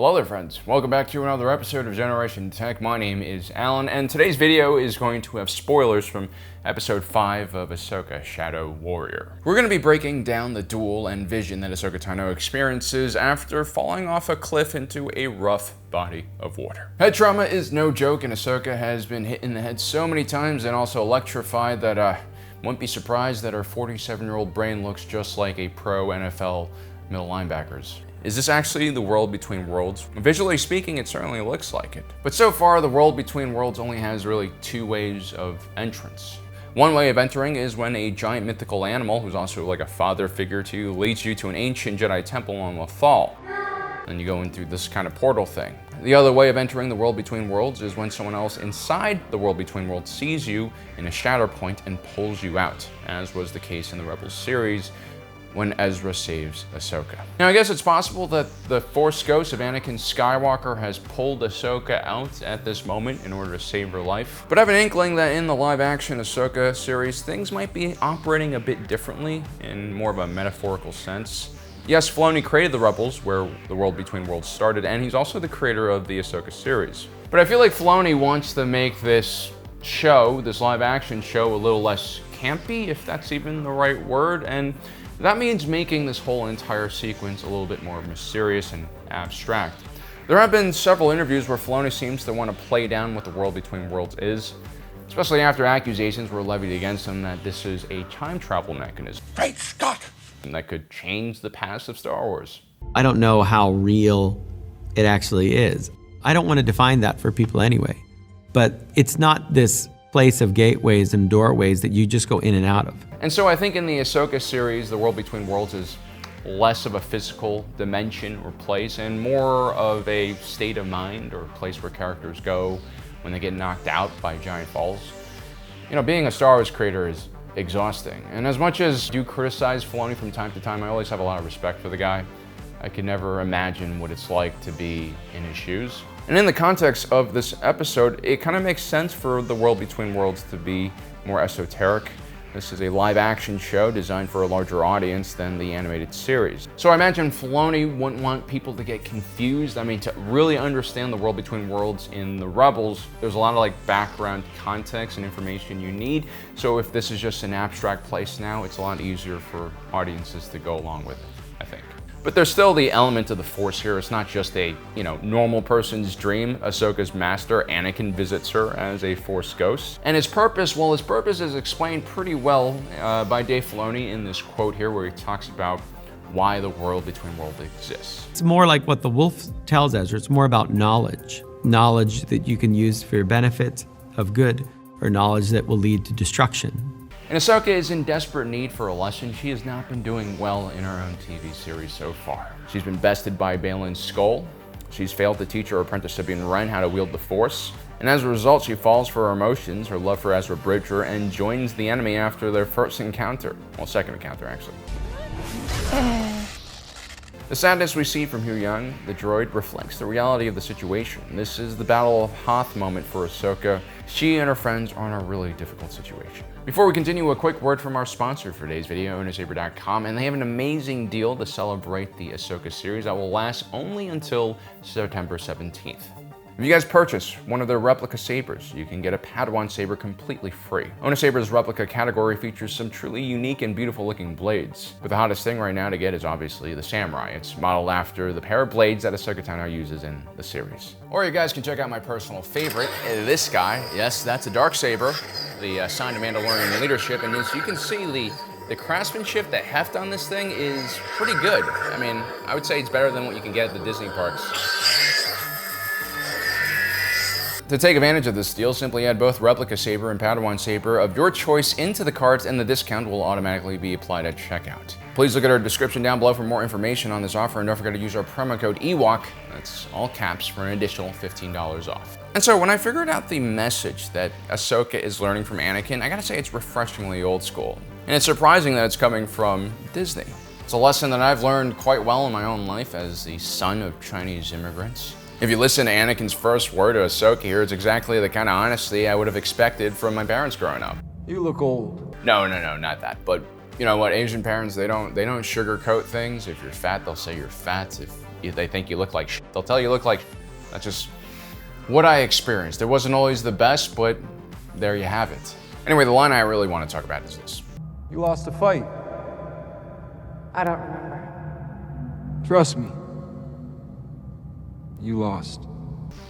Hello there friends, welcome back to another episode of Generation Tech. My name is Alan, and today's video is going to have spoilers from episode 5 of Ahsoka Shadow Warrior. We're going to be breaking down the duel and vision that Ahsoka Tano experiences after falling off a cliff into a rough body of water. Head trauma is no joke, and Ahsoka has been hit in the head so many times and also electrified that won't be surprised that her 47-year-old brain looks just like a pro NFL middle linebacker's. Is this actually the world between worlds? Visually speaking, it certainly looks like it. But so far, the world between worlds only has really two ways of entrance. One way of entering is when a giant mythical animal, who's also like a father figure to you, leads you to an ancient Jedi temple on Lothal. And you go in through this kind of portal thing. The other way of entering the world between worlds is when someone else inside the world between worlds sees you in a shatter point and pulls you out, as was the case in the Rebels series, when Ezra saves Ahsoka. Now, I guess it's possible that the Force ghost of Anakin Skywalker has pulled Ahsoka out at this moment in order to save her life. But I have an inkling that in the live-action Ahsoka series, things might be operating a bit differently in more of a metaphorical sense. Yes, Filoni created the Rebels, where the world between worlds started, and he's also the creator of the Ahsoka series. But I feel like Filoni wants to make this show, this live-action show, a little less campy, if that's even the right word, and that means making this whole entire sequence a little bit more mysterious and abstract. There have been several interviews where Filoni seems to want to play down what the world between worlds is, especially after accusations were levied against him that this is a time travel mechanism. Great Scott! That could change the past of Star Wars. I don't know how real it actually is. I don't want to define that for people anyway. But it's not this place of gateways and doorways that you just go in and out of. And so I think in the Ahsoka series, the world between worlds is less of a physical dimension or place and more of a state of mind or place where characters go when they get knocked out by giant falls. You know, being a Star Wars creator is exhausting. And as much as I do criticize Filoni from time to time, I always have a lot of respect for the guy. I could never imagine what it's like to be in his shoes. And in the context of this episode, it kind of makes sense for the world between worlds to be more esoteric. This is a live-action show designed for a larger audience than the animated series. So I imagine Filoni wouldn't want people to get confused. I mean, to really understand the world between worlds in the Rebels, there's a lot of like background context and information you need. So if this is just an abstract place now, it's a lot easier for audiences to go along with it, I think. But there's still the element of the Force here. It's not just a, normal person's dream. Ahsoka's master, Anakin, visits her as a Force ghost. And his purpose, well, his purpose is explained pretty well by Dave Filoni in this quote here where he talks about why the world between worlds exists. It's more like what the wolf tells Ezra. It's more about knowledge. Knowledge that you can use for your benefit of good, or knowledge that will lead to destruction. And Ahsoka is in desperate need for a lesson. She has not been doing well in her own TV series so far. She's been bested by Balin's skull. She's failed to teach her apprentice Sabine Wren how to wield the Force. And as a result, she falls for her emotions, her love for Ezra Bridger, and joins the enemy after their first encounter. Well, second encounter, actually. The sadness we see from Huyang, the droid, reflects the reality of the situation. This is the Battle of Hoth moment for Ahsoka. She and her friends are in a really difficult situation. Before we continue, a quick word from our sponsor for today's video, OwnerSaber.com, and they have an amazing deal to celebrate the Ahsoka series that will last only until September 17th. If you guys purchase one of their replica sabers, you can get a Padawan saber completely free. Owner Saber's replica category features some truly unique and beautiful looking blades. But the hottest thing right now to get is obviously the Samurai. It's modeled after the pair of blades that Ahsoka Tano uses in the series. Or you guys can check out my personal favorite, this guy. Yes, that's a dark saber, the sign of Mandalorian leadership. And as you can see, the craftsmanship, the heft on this thing is pretty good. I mean, I would say it's better than what you can get at the Disney parks. To take advantage of this deal, simply add both Replica Saber and Padawan Saber of your choice into the carts, and the discount will automatically be applied at checkout. Please look at our description down below for more information on this offer, and don't forget to use our promo code EWOK, that's all caps, for an additional $15 off. And so when I figured out the message that Ahsoka is learning from Anakin, I gotta say it's refreshingly old school. And it's surprising that it's coming from Disney. It's a lesson that I've learned quite well in my own life as the son of Chinese immigrants. If you listen to Anakin's first word to Ahsoka here, it's exactly the kind of honesty I would have expected from my parents growing up. You look old. No, not that. But you know what? Asian parents, they don't sugarcoat things. If you're fat, they'll say you're fat. If they think you look like shit. They'll tell you look like shit. That's just what I experienced. It wasn't always the best, but there you have it. Anyway, the line I really want to talk about is this. You lost a fight. I don't remember. Trust me. You lost.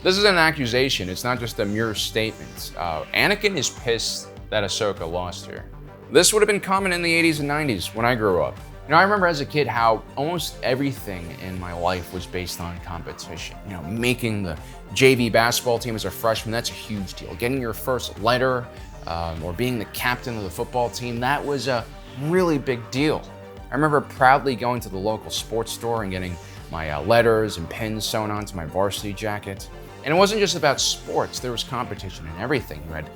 This is an accusation. It's not just a mere statement. Anakin is pissed that Ahsoka lost here. This would have been common in the 80s and 90s when I grew up. You know, I remember as a kid how almost everything in my life was based on competition. You know, making the JV basketball team as a freshman, that's a huge deal. Getting your first letter or being the captain of the football team, that was a really big deal. I remember proudly going to the local sports store and getting my letters and pins sewn onto my varsity jacket. And it wasn't just about sports, there was competition in everything. You had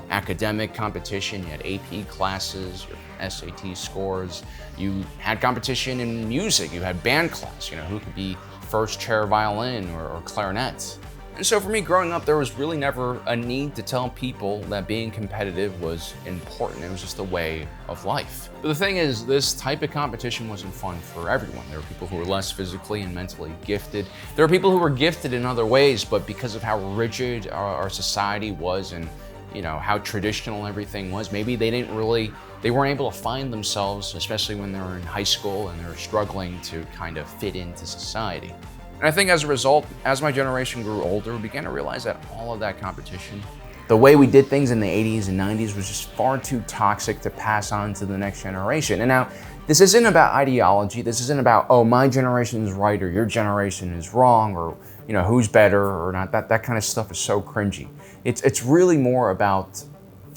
academic competition, you had AP classes, your SAT scores, you had competition in music, you had band class, you know, who could be first chair violin or clarinet. And so for me growing up, there was really never a need to tell people that being competitive was important. It was just a way of life. But the thing is, this type of competition wasn't fun for everyone. There were people who were less physically and mentally gifted. There were people who were gifted in other ways, but because of how rigid our society was and you know how traditional everything was, maybe they weren't able to find themselves, especially when they were in high school and they were struggling to kind of fit into society. And I think as a result, as my generation grew older, we began to realize that all of that competition, the way we did things in the 80s and 90s was just far too toxic to pass on to the next generation. And now, this isn't about ideology. This isn't about, oh, my generation is right or your generation is wrong or, you know, who's better or not. That kind of stuff is so cringy. It's really more about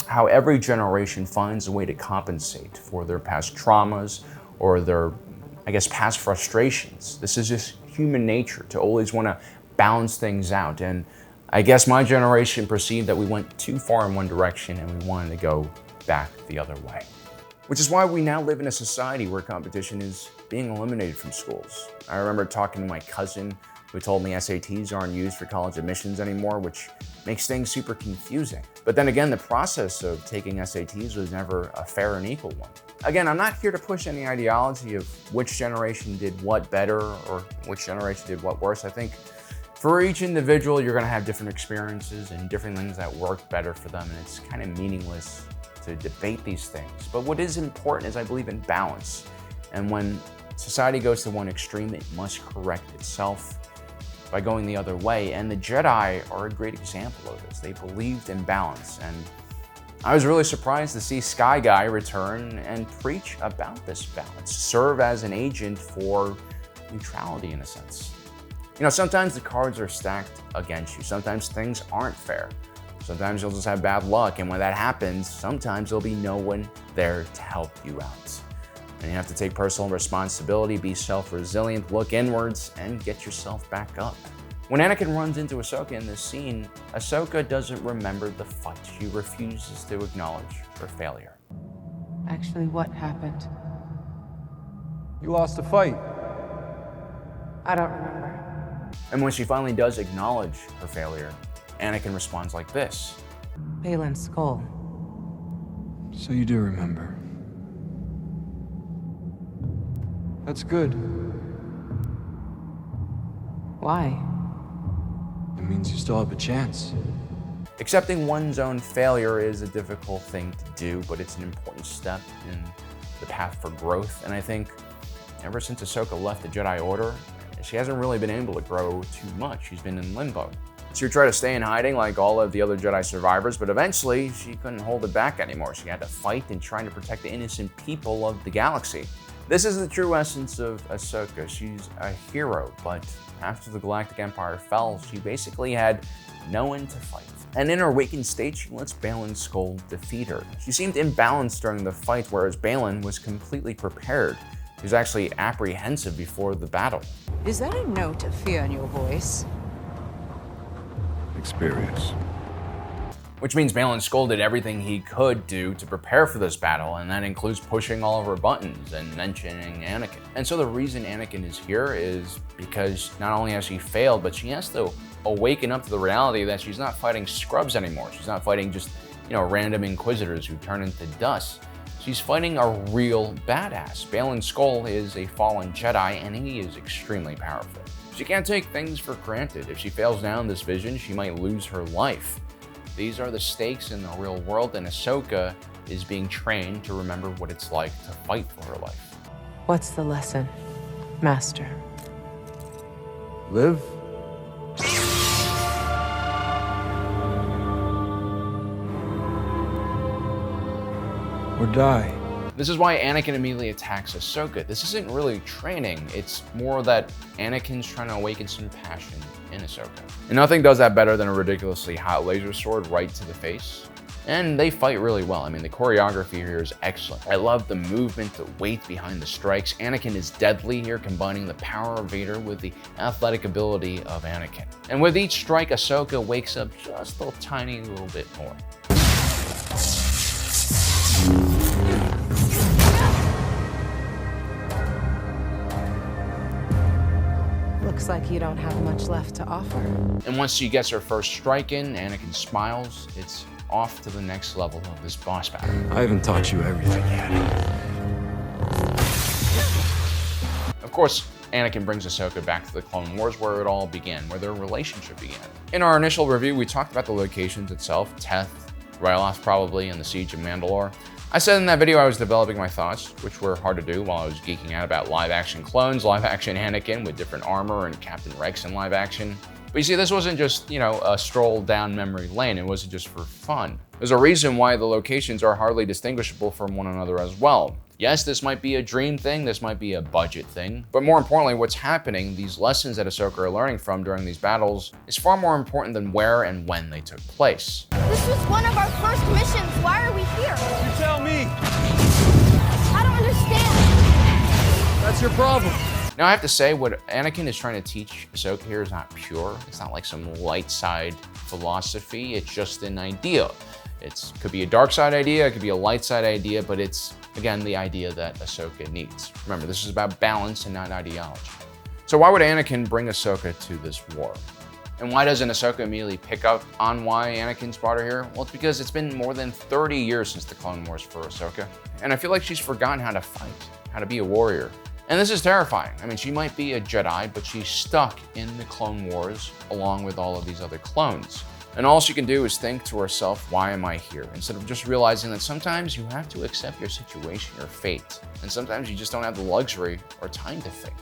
how every generation finds a way to compensate for their past traumas or their, I guess, past frustrations. This is just human nature to always want to balance things out. And I guess my generation perceived that we went too far in one direction and we wanted to go back the other way. Which is why we now live in a society where competition is being eliminated from schools. I remember talking to my cousin who told me SATs aren't used for college admissions anymore, which makes things super confusing. But then again, the process of taking SATs was never a fair and equal one. Again, I'm not here to push any ideology of which generation did what better or which generation did what worse. I think for each individual, you're gonna have different experiences and different things that work better for them, and it's kind of meaningless to debate these things. But what is important is I believe in balance. And when society goes to one extreme, it must correct itself by going the other way. And the Jedi are a great example of this. They believed in balance. And I was really surprised to see Sky Guy return and preach about this balance, serve as an agent for neutrality in a sense. You know, sometimes the cards are stacked against you. Sometimes things aren't fair. Sometimes you'll just have bad luck. And when that happens, sometimes there'll be no one there to help you out. And you have to take personal responsibility, be self-resilient, look inwards, and get yourself back up. When Anakin runs into Ahsoka in this scene, Ahsoka doesn't remember the fight. She refuses to acknowledge her failure. Actually, what happened? You lost a fight. I don't remember. And when she finally does acknowledge her failure, Anakin responds like this. Balin's skull. So you do remember. That's good. Why? It means you still have a chance. Accepting one's own failure is a difficult thing to do, but it's an important step in the path for growth. And I think ever since Ahsoka left the Jedi Order, she hasn't really been able to grow too much. She's been in limbo. She would try to stay in hiding like all of the other Jedi survivors, but eventually she couldn't hold it back anymore. She had to fight and try to protect the innocent people of the galaxy. This is the true essence of Ahsoka. She's a hero, but after the Galactic Empire fell, she basically had no one to fight. And in her awakened state, she lets Balin's skull defeat her. She seemed imbalanced during the fight, whereas Balin was completely prepared. He was actually apprehensive before the battle. Is that a note of fear in your voice? Experience. Which means Balin's skull did everything he could do to prepare for this battle, and that includes pushing all of her buttons and mentioning Anakin. And so the reason Anakin is here is because not only has she failed, but she has to awaken up to the reality that she's not fighting scrubs anymore. She's not fighting just, random inquisitors who turn into dust. She's fighting a real badass. Balin's skull is a fallen Jedi, and he is extremely powerful. She can't take things for granted. If she fails down this vision, she might lose her life. These are the stakes in the real world, and Ahsoka is being trained to remember what it's like to fight for her life. What's the lesson, Master? Live? Or die. This is why Anakin immediately attacks Ahsoka. This isn't really training, it's more that Anakin's trying to awaken some passion in Ahsoka. And nothing does that better than a ridiculously hot laser sword right to the face. And they fight really well. I mean, the choreography here is excellent. I love the movement, the weight behind the strikes. Anakin is deadly here, combining the power of Vader with the athletic ability of Anakin. And with each strike, Ahsoka wakes up just a tiny little bit more. Looks like you don't have much left to offer. And once she gets her first strike in, Anakin smiles. It's off to the next level of this boss battle. I haven't taught you everything yet. Of course, Anakin brings Ahsoka back to the Clone Wars where it all began, where their relationship began. In our initial review, we talked about the locations itself, Teth, Ryloth probably, and the Siege of Mandalore. I said in that video I was developing my thoughts, which were hard to do while I was geeking out about live-action clones, live-action Anakin with different armor, and Captain Rex in live-action. But you see, this wasn't just, a stroll down memory lane. It wasn't just for fun. There's a reason why the locations are hardly distinguishable from one another as well. Yes, this might be a dream thing, this might be a budget thing, but more importantly, what's happening, these lessons that Ahsoka are learning from during these battles, is far more important than where and when they took place. This was one of our first missions. Why are we here? You tell me! I don't understand. That's your problem. Now I have to say, what Anakin is trying to teach Ahsoka here is not pure. It's not like some light side philosophy, it's just an idea. It could be a dark side idea, it could be a light side idea, but it's, again, the idea that Ahsoka needs. Remember, this is about balance and not ideology. So why would Anakin bring Ahsoka to this war? And why doesn't Ahsoka immediately pick up on why Anakin's brought her here? Well, it's because it's been more than 30 years since the Clone Wars for Ahsoka. And I feel like she's forgotten how to fight, how to be a warrior. And this is terrifying. I mean, she might be a Jedi, but she's stuck in the Clone Wars along with all of these other clones. And all she can do is think to herself, why am I here? Instead of just realizing that sometimes you have to accept your situation, your fate. And sometimes you just don't have the luxury or time to think.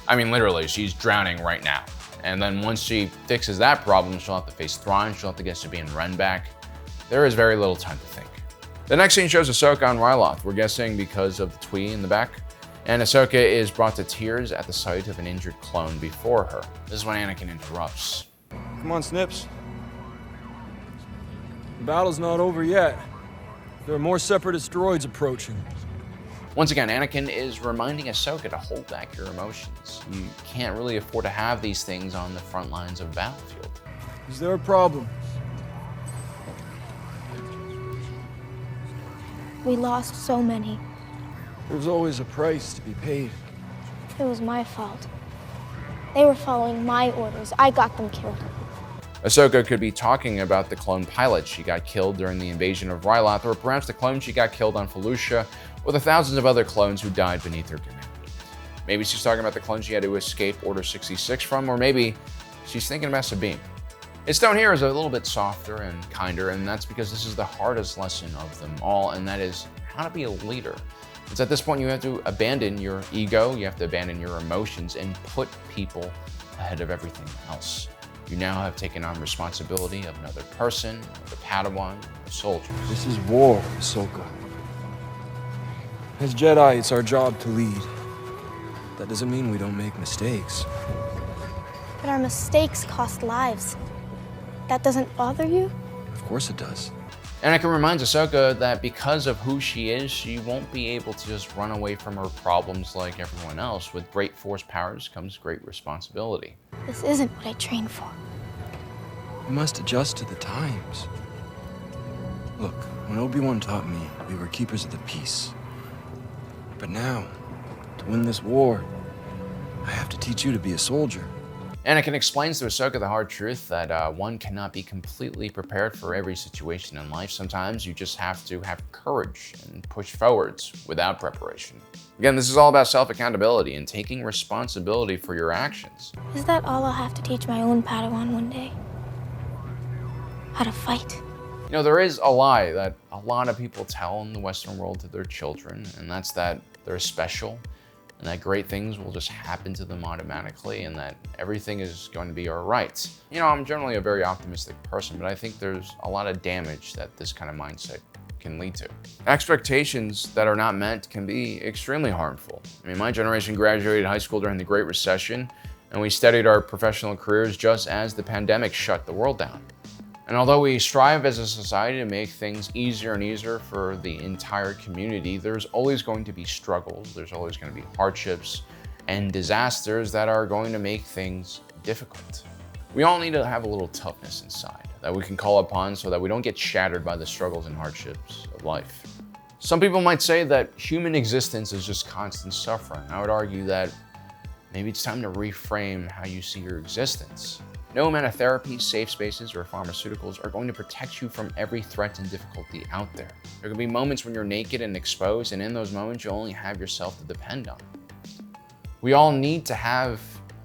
I mean, literally, she's drowning right now. And then once she fixes that problem, she'll have to face Thrawn, she'll have to get Sabine Wren back. There is very little time to think. The next scene shows Ahsoka on Ryloth. We're guessing because of the twee in the back. And Ahsoka is brought to tears at the sight of an injured clone before her. This is when Anakin interrupts. Come on, Snips. The battle's not over yet. There are more separatist droids approaching. Once again, Anakin is reminding Ahsoka to hold back your emotions. You can't really afford to have these things on the front lines of a battlefield. Is there a problem? We lost so many. There's always a price to be paid. It was my fault. They were following my orders. I got them killed. Ahsoka could be talking about the clone pilot she got killed during the invasion of Ryloth, or perhaps the clone she got killed on Felucia, or the thousands of other clones who died beneath her command. Maybe she's talking about the clone she had to escape Order 66 from, or maybe she's thinking about Sabine. His tone here is a little bit softer and kinder, and that's because this is the hardest lesson of them all, and that is how to be a leader. It's at this point you have to abandon your ego, you have to abandon your emotions, and put people ahead of everything else. You now have taken on responsibility of another person, of a Padawan, a soldier. This is war, Ahsoka. As Jedi, it's our job to lead. That doesn't mean we don't make mistakes. But our mistakes cost lives. That doesn't bother you? Of course it does. Anakin reminds Ahsoka that because of who she is, she won't be able to just run away from her problems like everyone else. With great force powers comes great responsibility. This isn't what I trained for. We must adjust to the times. Look, when Obi-Wan taught me, we were keepers of the peace. But now, to win this war, I have to teach you to be a soldier. Anakin explains to Ahsoka the hard truth that one cannot be completely prepared for every situation in life. Sometimes you just have to have courage and push forwards without preparation. Again, this is all about self-accountability and taking responsibility for your actions. Is that all I'll have to teach my own Padawan one day? How to fight? You know, there is a lie that a lot of people tell in the Western world to their children, and that's that they're special and that great things will just happen to them automatically and that everything is going to be all right. You know, I'm generally a very optimistic person, but I think there's a lot of damage that this kind of mindset can lead to. Expectations that are not met can be extremely harmful. I mean, my generation graduated high school during the Great Recession, and we studied our professional careers just as the pandemic shut the world down. And although we strive as a society to make things easier and easier for the entire community, there's always going to be struggles, there's always going to be hardships and disasters that are going to make things difficult. We all need to have a little toughness inside that we can call upon so that we don't get shattered by the struggles and hardships of life. Some people might say that human existence is just constant suffering. I would argue that maybe it's time to reframe how you see your existence. No amount of therapy, safe spaces, or pharmaceuticals are going to protect you from every threat and difficulty out there. There can be moments when you're naked and exposed, and in those moments, you only have yourself to depend on. We all need to have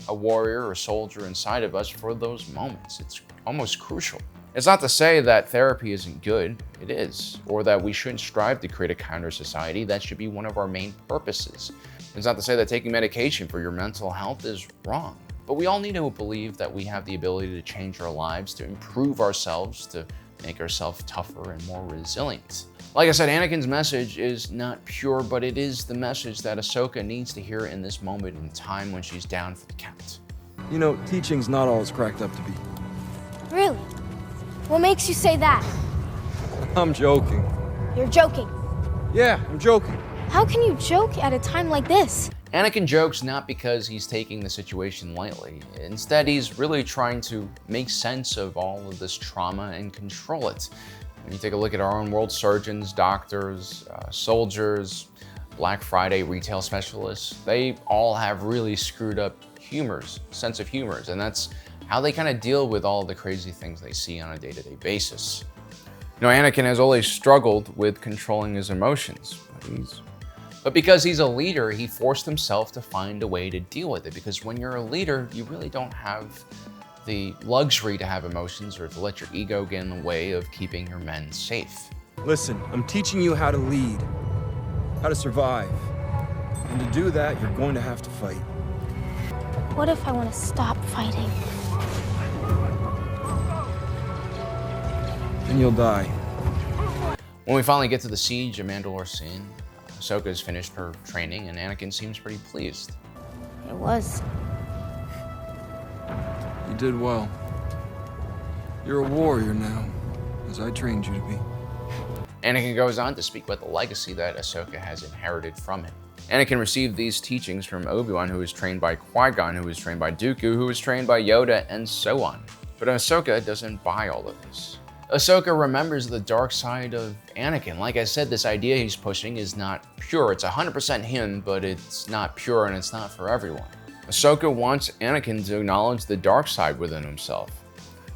a warrior or soldier inside of us for those moments. It's almost crucial. It's not to say that therapy isn't good, it is, or that we shouldn't strive to create a kinder society. That should be one of our main purposes. It's not to say that taking medication for your mental health is wrong. But we all need to believe that we have the ability to change our lives, to improve ourselves, to make ourselves tougher and more resilient. Like I said, Anakin's message is not pure, but it is the message that Ahsoka needs to hear in this moment in time when she's down for the count. You know, teaching's not all it's cracked up to be. Really? What makes you say that? I'm joking. You're joking. Yeah, I'm joking. How can you joke at a time like this? Anakin jokes not because he's taking the situation lightly. Instead, he's really trying to make sense of all of this trauma and control it. When you take a look at our own world, surgeons, doctors, soldiers, Black Friday retail specialists, they all have really screwed up sense of humors, and that's how they kind of deal with all the crazy things they see on a day-to-day basis. You know, Anakin has always struggled with controlling his emotions, but because he's a leader, he forced himself to find a way to deal with it. Because when you're a leader, you really don't have the luxury to have emotions or to let your ego get in the way of keeping your men safe. Listen, I'm teaching you how to lead, how to survive. And to do that, you're going to have to fight. What if I want to stop fighting? Then you'll die. When we finally get to the siege of Mandalore scene, Ahsoka has finished her training and Anakin seems pretty pleased. It was. You did well. You're a warrior now, as I trained you to be. Anakin goes on to speak about the legacy that Ahsoka has inherited from him. Anakin received these teachings from Obi-Wan, who was trained by Qui-Gon, who was trained by Dooku, who was trained by Yoda, and so on. But Ahsoka doesn't buy all of this. Ahsoka remembers the dark side of Anakin. Like I said, this idea he's pushing is not pure. It's 100% him, but it's not pure and it's not for everyone. Ahsoka wants Anakin to acknowledge the dark side within himself.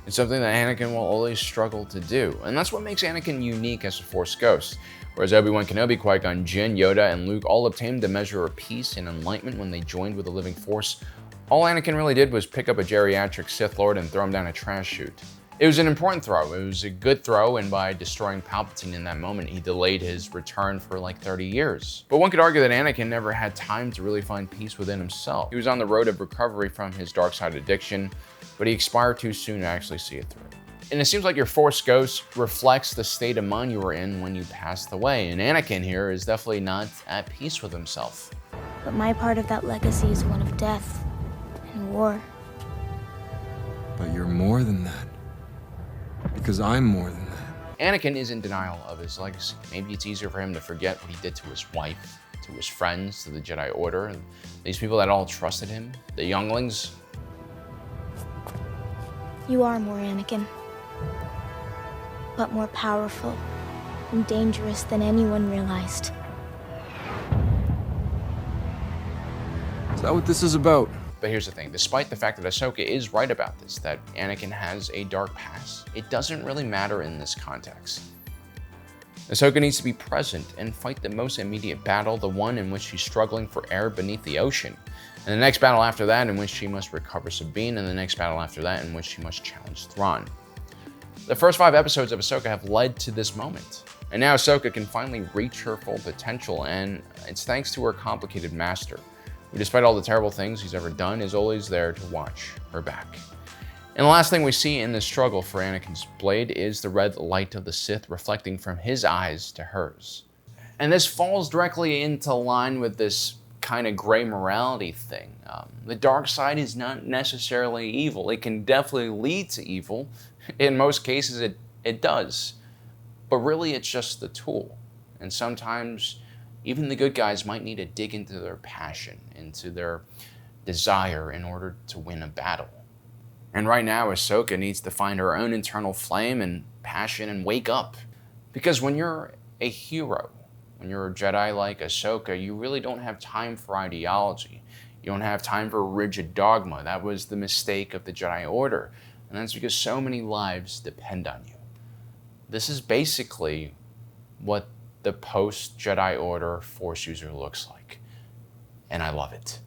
It's something that Anakin will always struggle to do. And that's what makes Anakin unique as a Force ghost. Whereas Obi-Wan Kenobi, Qui-Gon Jinn, Yoda, and Luke all obtained the measure of peace and enlightenment when they joined with the living Force, all Anakin really did was pick up a geriatric Sith Lord and throw him down a trash chute. It was an important throw. It was a good throw, and by destroying Palpatine in that moment, he delayed his return for like 30 years. But one could argue that Anakin never had time to really find peace within himself. He was on the road of recovery from his dark side addiction, but he expired too soon to actually see it through. And it seems like your Force ghost reflects the state of mind you were in when you passed away, and Anakin here is definitely not at peace with himself. But my part of that legacy is one of death and war. But you're more than that. Because I'm more than that. Anakin is in denial of his legacy. Maybe it's easier for him to forget what he did to his wife, to his friends, to the Jedi Order, and these people that all trusted him, the younglings. You are more Anakin, but more powerful and dangerous than anyone realized. Is that what this is about? But here's the thing, despite the fact that Ahsoka is right about this, that Anakin has a dark past, it doesn't really matter in this context. Ahsoka needs to be present and fight the most immediate battle, the one in which she's struggling for air beneath the ocean, and the next battle after that in which she must recover Sabine, and the next battle after that in which she must challenge Thrawn. The first 5 episodes of Ahsoka have led to this moment, and now Ahsoka can finally reach her full potential, and it's thanks to her complicated master, who, despite all the terrible things he's ever done, is always there to watch her back. And the last thing we see in this struggle for Anakin's blade is the red light of the Sith reflecting from his eyes to hers. And this falls directly into line with this kind of gray morality thing. The dark side is not necessarily evil. It can definitely lead to evil. In most cases, it does. But really, it's just the tool. And sometimes, even the good guys might need to dig into their passion, into their desire in order to win a battle. And right now, Ahsoka needs to find her own internal flame and passion and wake up. Because when you're a hero, when you're a Jedi like Ahsoka, you really don't have time for ideology. You don't have time for rigid dogma. That was the mistake of the Jedi Order. And that's because so many lives depend on you. This is basically what the post-Jedi Order Force user looks like. And I love it.